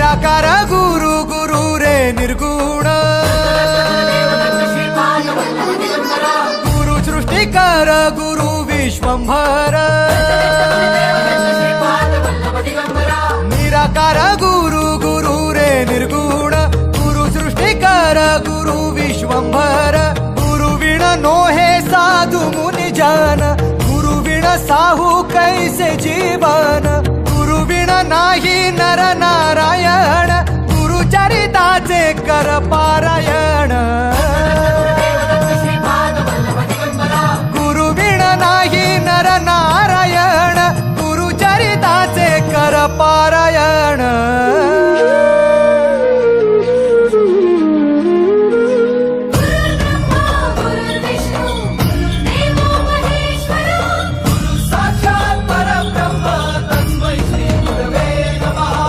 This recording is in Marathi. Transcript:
निराकार गुरु गुरु रे निर्गुण गुरु सृष्टिकर गुरु विश्वंभर निराकार गुरु गुरु रे निर्गुण गुरु सृष्टिकर गुरु विश्वंभर गुरु विण नोहे साधु मुनि जन गुरु विण साहू कैसे जीवन गुरु विण नाही नर नारायण गुरु चरिताचे कर पारायण